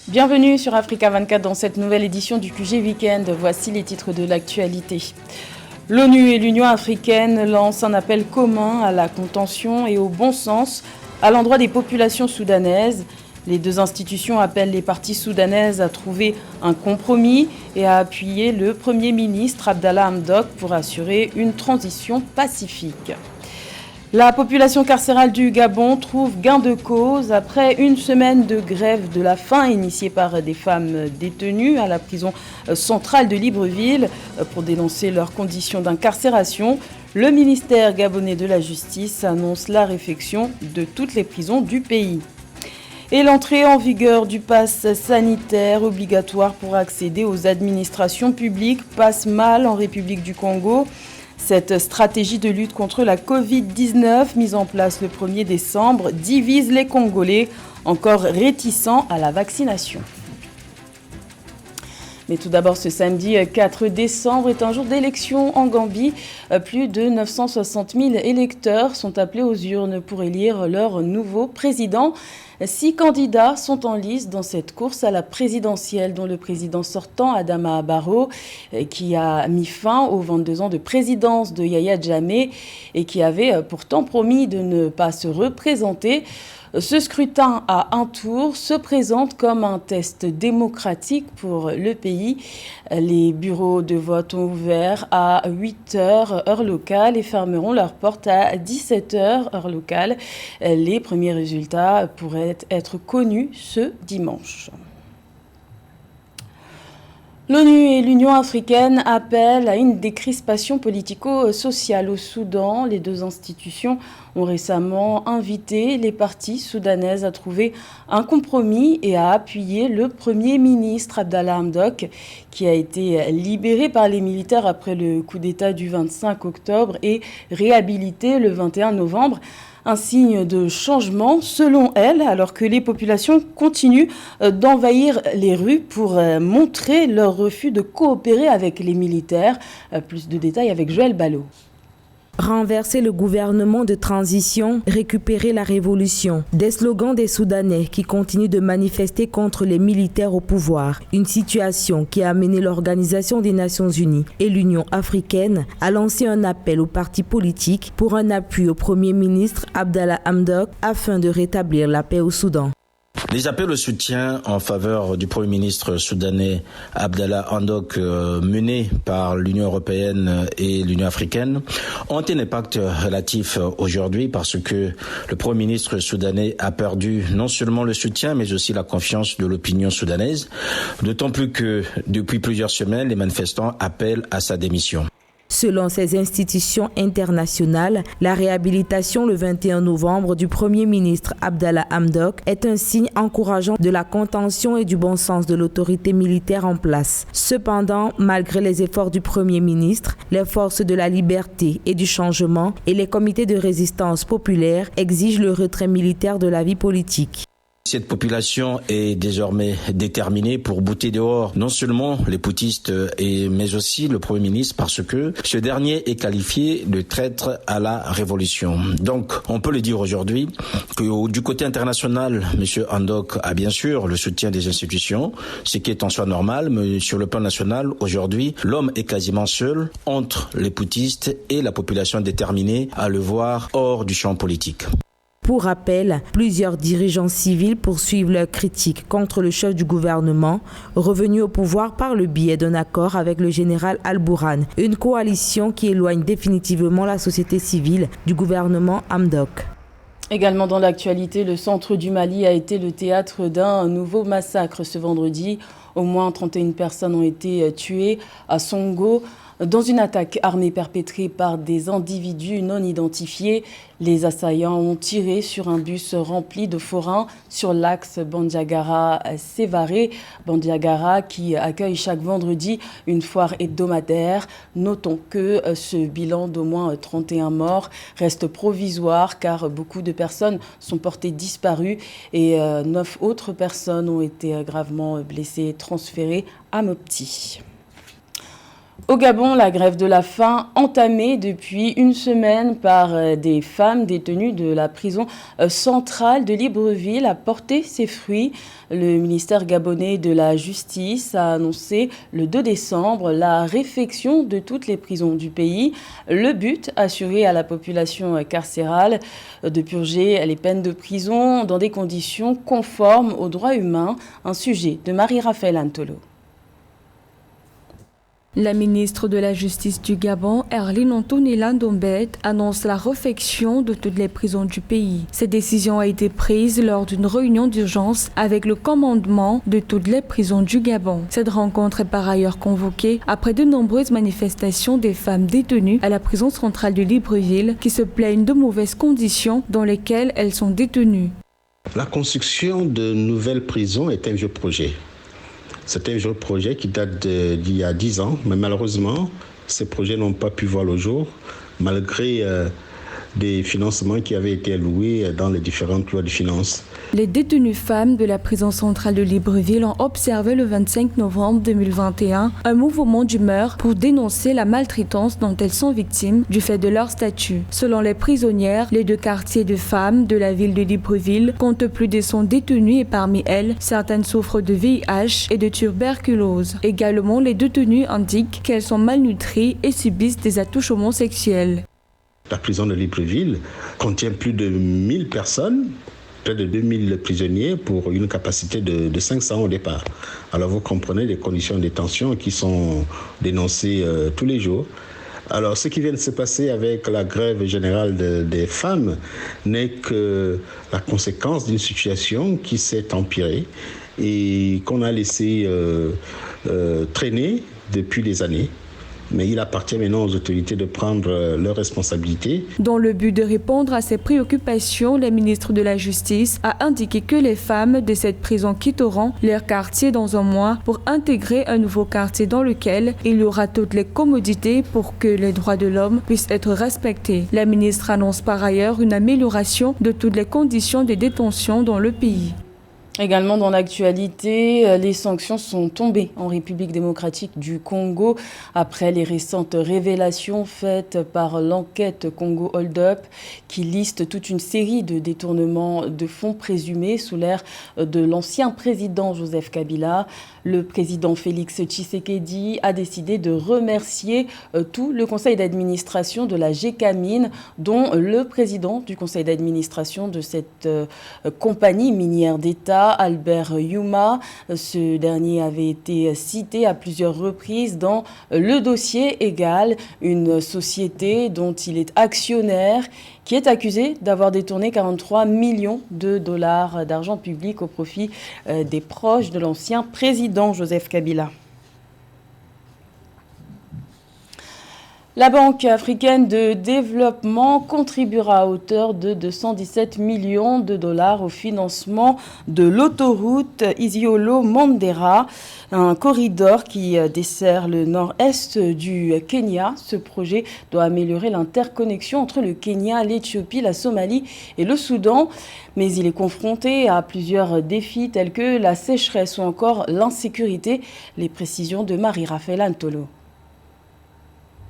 Bienvenue sur Africa 24 dans cette nouvelle édition du QG Weekend. Voici les titres de l'actualité. L'ONU et l'Union africaine lancent un appel commun à la contention et au bon sens à l'endroit des populations soudanaises. Les deux institutions appellent les parties soudanaises à trouver un compromis et à appuyer le Premier ministre Abdallah Hamdok pour assurer une transition pacifique. La population carcérale du Gabon trouve gain de cause après une semaine de grève de la faim initiée par des femmes détenues à la prison centrale de Libreville pour dénoncer leurs conditions d'incarcération. Le ministère gabonais de la Justice annonce la réfection de toutes les prisons du pays. Et l'entrée en vigueur du pass sanitaire obligatoire pour accéder aux administrations publiques passe mal en République du Congo. Cette stratégie de lutte contre la Covid-19 mise en place le 1er décembre divise les Congolais encore réticents à la vaccination. Mais tout d'abord, ce samedi 4 décembre est un jour d'élection en Gambie. Plus de 960 000 électeurs sont appelés aux urnes pour élire leur nouveau président. 6 candidats sont en lice dans cette course à la présidentielle, dont le président sortant, Adama Barrow, qui a mis fin aux 22 ans de présidence de Yaya Jammeh et qui avait pourtant promis de ne pas se représenter. Ce scrutin à un tour se présente comme un test démocratique pour le pays. Les bureaux de vote ont ouvert à 8h heure locale et fermeront leurs portes à 17h heure locale. Les premiers résultats pourraient être connus ce dimanche. L'ONU et l'Union africaine appellent à une décrispation politico-sociale au Soudan. Les deux institutions ont récemment invité les parties soudanaises à trouver un compromis et à appuyer le Premier ministre Abdallah Hamdok, qui a été libéré par les militaires après le coup d'État du 25 octobre et réhabilité le 21 novembre. Un signe de changement, selon elle, alors que les populations continuent d'envahir les rues pour montrer leur refus de coopérer avec les militaires. Plus de détails avec Joël Ballot. Renverser le gouvernement de transition, récupérer la révolution. Des slogans des Soudanais qui continuent de manifester contre les militaires au pouvoir. Une situation qui a amené l'Organisation des Nations Unies et l'Union africaine à lancer un appel aux partis politiques pour un appui au Premier ministre Abdallah Hamdok afin de rétablir la paix au Soudan. Les appels au soutien en faveur du Premier ministre soudanais Abdallah Hamdok menés par l'Union européenne et l'Union africaine ont un impact relatif aujourd'hui parce que le Premier ministre soudanais a perdu non seulement le soutien mais aussi la confiance de l'opinion soudanaise, d'autant plus que depuis plusieurs semaines, les manifestants appellent à sa démission. Selon ces institutions internationales, la réhabilitation le 21 novembre du Premier ministre Abdallah Hamdok est un signe encourageant de la contention et du bon sens de l'autorité militaire en place. Cependant, malgré les efforts du Premier ministre, les forces de la liberté et du changement et les comités de résistance populaire exigent le retrait militaire de la vie politique. Cette population est désormais déterminée pour bouter dehors non seulement les putschistes mais aussi le Premier ministre parce que ce dernier est qualifié de traître à la révolution. Donc, on peut le dire aujourd'hui que du côté international, M. Hamdok a bien sûr le soutien des institutions, ce qui est en soi normal, mais sur le plan national, aujourd'hui, l'homme est quasiment seul entre les putschistes et la population déterminée à le voir hors du champ politique. Pour rappel, plusieurs dirigeants civils poursuivent leurs critiques contre le chef du gouvernement, revenu au pouvoir par le biais d'un accord avec le général Al-Bourhan, une coalition qui éloigne définitivement la société civile du gouvernement Hamdok. Également dans l'actualité, le centre du Mali a été le théâtre d'un nouveau massacre ce vendredi. Au moins 31 personnes ont été tuées à Songo dans une attaque armée perpétrée par des individus non identifiés. Les assaillants ont tiré sur un bus rempli de forains sur l'axe Bandiagara-Sévaré. Bandiagara qui accueille chaque vendredi une foire hebdomadaire. Notons que ce bilan d'au moins 31 morts reste provisoire car beaucoup de personnes sont portées disparues et 9 autres personnes ont été gravement blessées et transférées à Mopti. Au Gabon, la grève de la faim, entamée depuis une semaine par des femmes détenues de la prison centrale de Libreville, a porté ses fruits. Le ministère gabonais de la Justice a annoncé le 2 décembre la réfection de toutes les prisons du pays. Le but, assurer à la population carcérale de purger les peines de prison dans des conditions conformes aux droits humains. Un sujet de Marie-Raphaël Antolo. La ministre de la Justice du Gabon, Erline Antonella Ndombet, annonce la réfection de toutes les prisons du pays. Cette décision a été prise lors d'une réunion d'urgence avec le commandement de toutes les prisons du Gabon. Cette rencontre est par ailleurs convoquée après de nombreuses manifestations des femmes détenues à la prison centrale de Libreville qui se plaignent de mauvaises conditions dans lesquelles elles sont détenues. La construction de nouvelles prisons est un vieux projet. C'est un vieux projet qui date d'il y a 10 ans, mais malheureusement, ces projets n'ont pas pu voir le jour, malgré des financements qui avaient été alloués dans les différentes lois de finances. Les détenues femmes de la prison centrale de Libreville ont observé le 25 novembre 2021 un mouvement d'humeur pour dénoncer la maltraitance dont elles sont victimes du fait de leur statut. Selon les prisonnières, les 2 quartiers de femmes de la ville de Libreville comptent plus de 100 détenues et parmi elles, certaines souffrent de VIH et de tuberculose. Également, les détenues indiquent qu'elles sont malnutries et subissent des attouchements sexuels. La prison de Libreville contient plus de 1000 personnes, près de 2000 prisonniers pour une capacité de 500 au départ. Alors vous comprenez les conditions de détention qui sont dénoncées tous les jours. Alors ce qui vient de se passer avec la grève générale des femmes n'est que la conséquence d'une situation qui s'est empirée et qu'on a laissé traîner depuis des années. Mais il appartient maintenant aux autorités de prendre leurs responsabilités. Dans le but de répondre à ces préoccupations, le ministre de la Justice a indiqué que les femmes de cette prison quitteront leur quartier dans un mois pour intégrer un nouveau quartier dans lequel il y aura toutes les commodités pour que les droits de l'homme puissent être respectés. La ministre annonce par ailleurs une amélioration de toutes les conditions de détention dans le pays. Également dans l'actualité, les sanctions sont tombées en République démocratique du Congo après les récentes révélations faites par l'enquête Congo Hold Up qui liste toute une série de détournements de fonds présumés sous l'ère de l'ancien président Joseph Kabila. Le président Félix Tshisekedi a décidé de remercier tout le conseil d'administration de la Gécamine, dont le président du conseil d'administration de cette compagnie minière d'État, Albert Yuma. Ce dernier avait été cité à plusieurs reprises dans le dossier Égal, une société dont il est actionnaire, qui est accusée d'avoir détourné 43 millions de dollars d'argent public au profit des proches de l'ancien président Joseph Kabila. La Banque africaine de développement contribuera à hauteur de 217 millions de dollars au financement de l'autoroute Isiolo-Mandera, un corridor qui dessert le nord-est du Kenya. Ce projet doit améliorer l'interconnexion entre le Kenya, l'Éthiopie, la Somalie et le Soudan. Mais il est confronté à plusieurs défis tels que la sécheresse ou encore l'insécurité. Les précisions de Marie-Raphaël Antolo.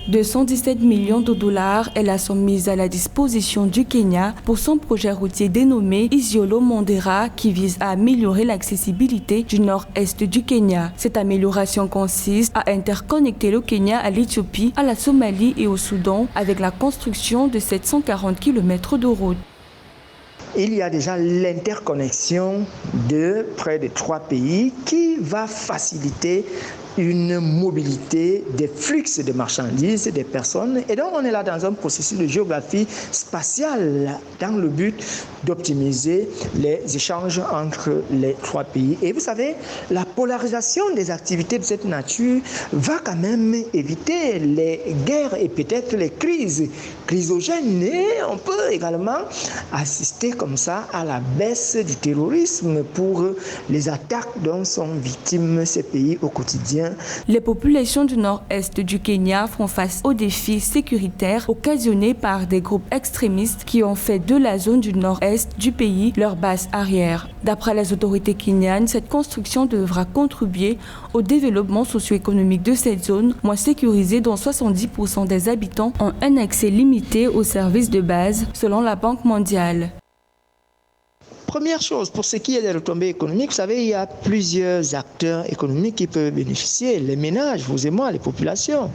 217 millions de dollars est la somme mise à la disposition du Kenya pour son projet routier dénommé Isiolo-Mandera qui vise à améliorer l'accessibilité du nord-est du Kenya. Cette amélioration consiste à interconnecter le Kenya à l'Éthiopie, à la Somalie et au Soudan avec la construction de 740 km de route. Il y a déjà l'interconnexion de près de 3 pays qui va faciliter une mobilité des flux de marchandises, des personnes. Et donc, on est là dans un processus de géographie spatiale dans le but d'optimiser les échanges entre les 3 pays. Et vous savez, la polarisation des activités de cette nature va quand même éviter les guerres et peut-être les crises chrysogènes. Et on peut également assister comme ça à la baisse du terrorisme pour les attaques dont sont victimes ces pays au quotidien. Les populations du nord-est du Kenya font face aux défis sécuritaires occasionnés par des groupes extrémistes qui ont fait de la zone du nord-est est du pays, leur base arrière. D'après les autorités kenyanes, cette construction devra contribuer au développement socio-économique de cette zone, moins sécurisée dont 70% des habitants ont un accès limité aux services de base, selon la Banque mondiale. Première chose, pour ce qui est des retombées économiques, vous savez, il y a plusieurs acteurs économiques qui peuvent bénéficier. Les ménages, vous et moi, les populations,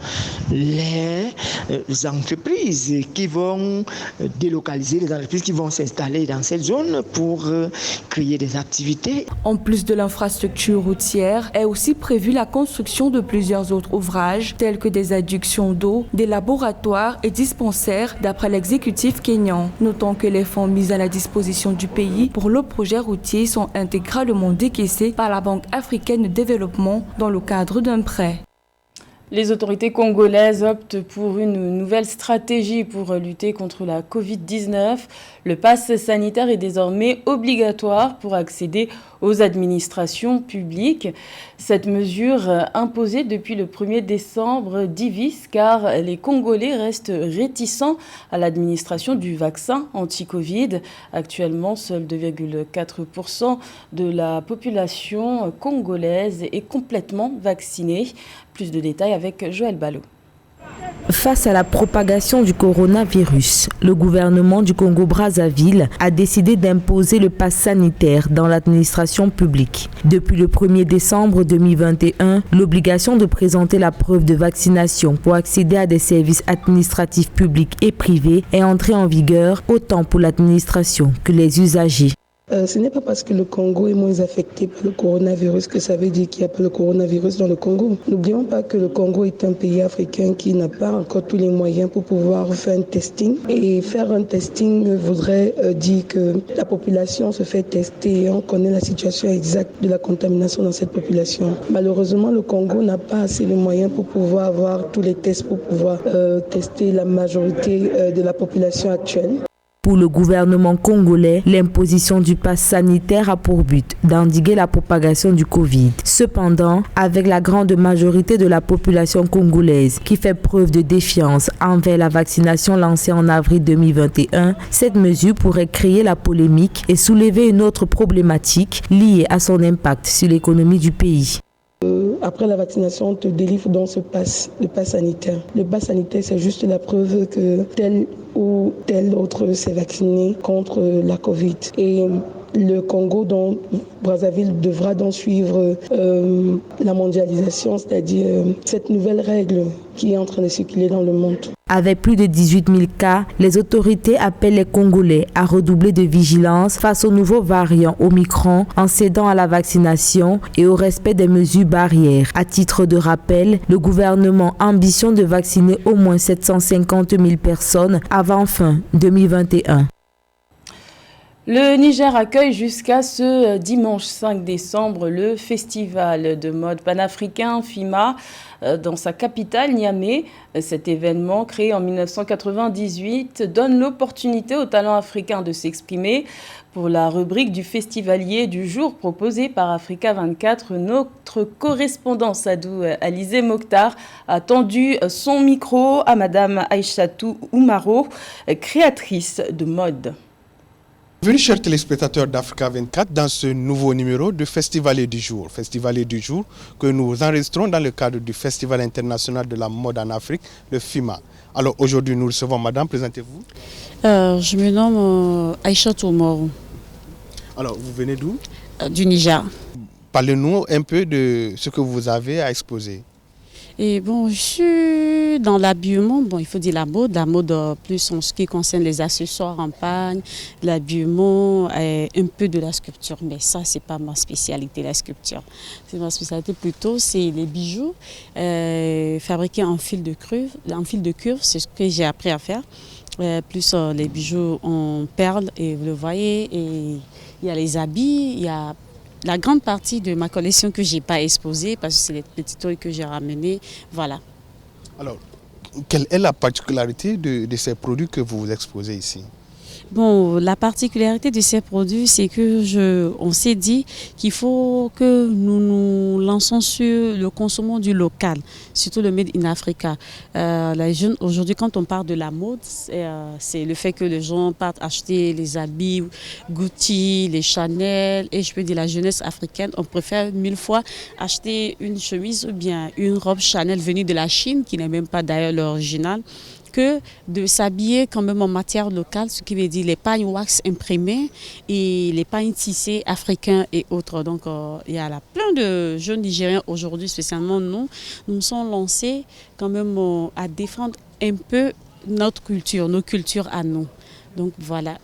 les entreprises qui vont délocaliser, les entreprises qui vont s'installer dans cette zone pour créer des activités. En plus de l'infrastructure routière, est aussi prévue la construction de plusieurs autres ouvrages, tels que des adductions d'eau, des laboratoires et dispensaires, d'après l'exécutif kényan. Notons que les fonds mis à la disposition du pays pour le projet routier sont intégralement décaissés par la Banque africaine de développement dans le cadre d'un prêt. Les autorités congolaises optent pour une nouvelle stratégie pour lutter contre la Covid-19. Le pass sanitaire est désormais obligatoire pour accéder aux administrations publiques. Cette mesure imposée depuis le 1er décembre divise car les Congolais restent réticents à l'administration du vaccin anti-Covid. Actuellement, seuls 2,4% de la population congolaise est complètement vaccinée. Plus de détails avec Joël Ballot. Face à la propagation du coronavirus, le gouvernement du Congo-Brazzaville a décidé d'imposer le pass sanitaire dans l'administration publique. Depuis le 1er décembre 2021, l'obligation de présenter la preuve de vaccination pour accéder à des services administratifs publics et privés est entrée en vigueur autant pour l'administration que les usagers. Ce n'est pas parce que le Congo est moins affecté par le coronavirus que ça veut dire qu'il n'y a pas le coronavirus dans le Congo. N'oublions pas que le Congo est un pays africain qui n'a pas encore tous les moyens pour pouvoir faire un testing. Et faire un testing voudrait dire que la population se fait tester et on connaît la situation exacte de la contamination dans cette population. Malheureusement, le Congo n'a pas assez de moyens pour pouvoir avoir tous les tests pour pouvoir tester la majorité de la population actuelle. Pour le gouvernement congolais, l'imposition du pass sanitaire a pour but d'endiguer la propagation du Covid. Cependant, avec la grande majorité de la population congolaise qui fait preuve de défiance envers la vaccination lancée en avril 2021, cette mesure pourrait créer la polémique et soulever une autre problématique liée à son impact sur l'économie du pays. Après la vaccination, on te délivre dans le pass sanitaire. Le pass sanitaire, c'est juste la preuve que tel ou tel autre s'est vacciné contre la Covid. Et le Congo, dont Brazzaville, devra donc suivre la mondialisation, c'est-à-dire cette nouvelle règle qui est en train de circuler dans le monde. Avec plus de 18 000 cas, les autorités appellent les Congolais à redoubler de vigilance face aux nouveaux variants Omicron en cédant à la vaccination et au respect des mesures barrières. À titre de rappel, le gouvernement ambitionne de vacciner au moins 750 000 personnes avant fin 2021. Le Niger accueille jusqu'à ce dimanche 5 décembre le festival de mode panafricain FIMA dans sa capitale Niamey. Cet événement, créé en 1998, donne l'opportunité aux talents africains de s'exprimer. Pour la rubrique du festivalier du jour proposée par Africa 24, notre correspondant Sadou Alizé Mokhtar a tendu son micro à Madame Aïchatou Oumaro, créatrice de mode. Bienvenue chers téléspectateurs d'Africa 24 dans ce nouveau numéro de Festivalier du jour que nous enregistrons dans le cadre du Festival international de la mode en Afrique, le FIMA. Alors aujourd'hui nous recevons Madame, présentez-vous. Je me nomme Aïchatou Oumaro. Alors vous venez d'où? Du Niger. Parlez-nous un peu de ce que vous avez à exposer. Et bon, je suis dans l'habillement, il faut dire la mode plus en ce qui concerne les accessoires en pagne, l'habillement et un peu de la sculpture. Mais ça, c'est pas ma spécialité, la sculpture. C'est ma spécialité plutôt, c'est les bijoux fabriqués en fil de cuve, c'est ce que j'ai appris à faire. Plus les bijoux en perles, et vous le voyez, et il y a les habits, il y a la grande partie de ma collection que je n'ai pas exposée parce que c'est les petits toys que j'ai ramenés. Voilà. Alors, quelle est la particularité de ces produits que vous exposez ici? Bon, la particularité de ces produits, c'est que on s'est dit qu'il faut que nous nous lançons sur le consommation du local, surtout le Made in Africa. Les jeunes, aujourd'hui, quand on parle de la mode, c'est le fait que les gens partent acheter les habits Gucci, les Chanel, et je peux dire la jeunesse africaine, on préfère 1000 fois acheter une chemise ou bien une robe Chanel venue de la Chine, qui n'est même pas d'ailleurs l'original, que de s'habiller quand même en matière locale, ce qui veut dire les pagnes wax imprimées et les pagnes tissées africains et autres. Donc il y a plein de jeunes Nigériens aujourd'hui, spécialement nous sommes lancés quand même à défendre un peu notre culture, nos cultures à nous. Donc voilà.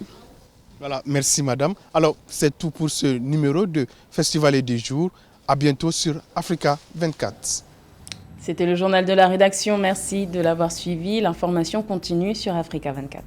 Voilà, merci madame. Alors c'est tout pour ce numéro de Festival du jour. À bientôt sur Africa 24. C'était le journal de la rédaction. Merci de l'avoir suivi. L'information continue sur Africa 24.